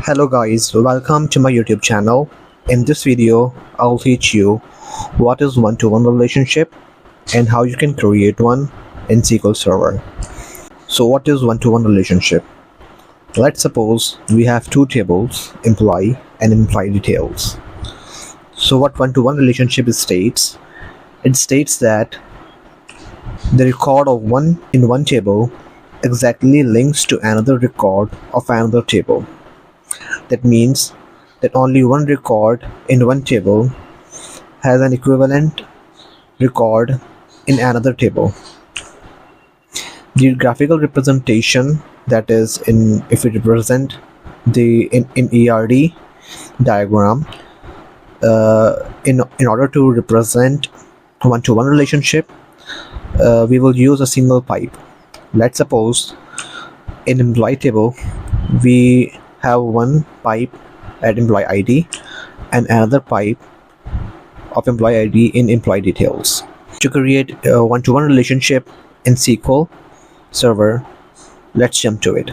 Hello guys, welcome to my YouTube channel. In this video, I'll teach you what is one-to-one relationship and how you can create one in SQL Server. So what is one-to-one relationship? Let's suppose we have two tables, employee and employee details. So what one-to-one relationship states? It states that the record of one in one table exactly links to another record of another table. That means that only one record in one table has an equivalent record in another table. The graphical representation, that is, if we represent in ERD diagram, in order to represent one-to-one relationship, we will use a single pipe. Let's suppose in employee table we have one pipe at employee ID and another pipe of employee ID in employee details. To create a one-to-one relationship in SQL Server, let's jump to it.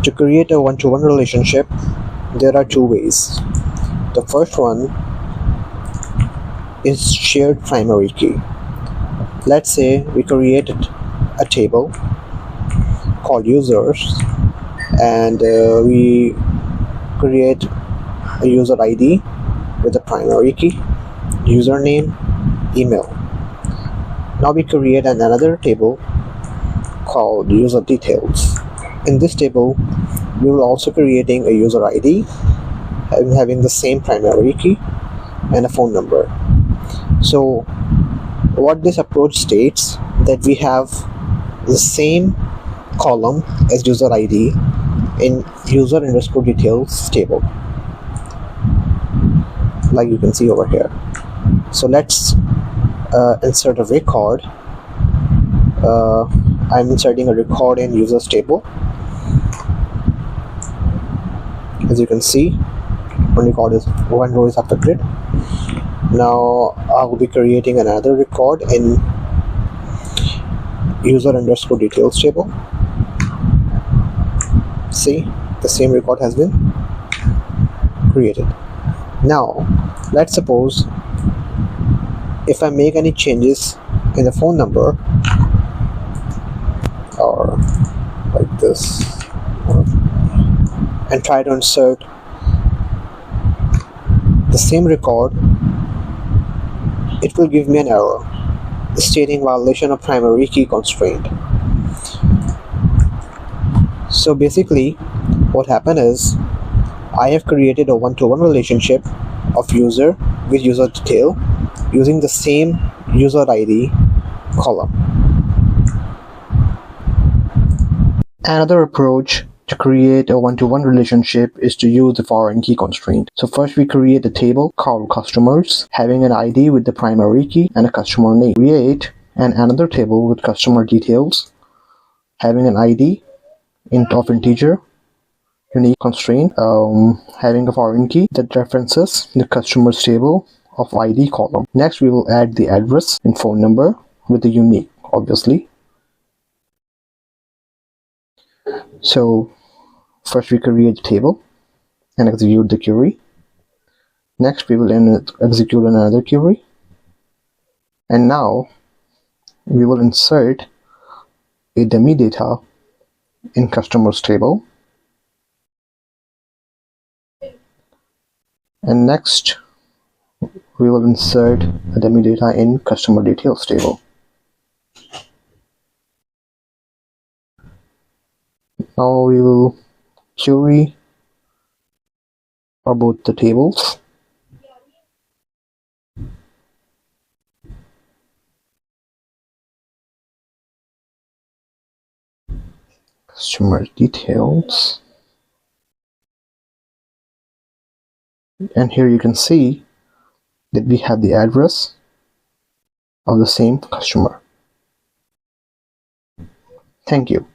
To create a one-to-one relationship, there are two ways. The first one is shared primary key. Let's say we created a table called users and we create a user ID with a primary key, username, email. Now we create another table called user details. In this table we will also creating a user ID having the same primary key and a phone number. So what this approach states, that we have the same column as user ID in user underscore details table, like you can see over here. So let's insert a record. I'm inserting a record in users table. As you can see, one row is affected. Now I will be creating another record in user underscore details table. See, the same record has been created. Now let's suppose if I make any changes in the phone number, or like this, and try to insert the same record, it will give me an error stating violation of primary key constraint. So basically what happened is, I have created a one-to-one relationship of user with user detail using the same user ID column. Another approach to create a one-to-one relationship is to use the foreign key constraint. So first we create a table called customers having an ID with the primary key and a customer name. Create another table with customer details having an ID of integer unique constraint, having a foreign key that references the customers table of ID column. Next we will add the address and phone number with the unique, obviously. So first we create the table and execute the query. Next we will execute another query, and now we will insert a dummy data in customers table, and next we will insert a dummy data in customer details table. Now we will query for both the tables. Customer details, and here you can see that we have the address of the same customer. Thank you.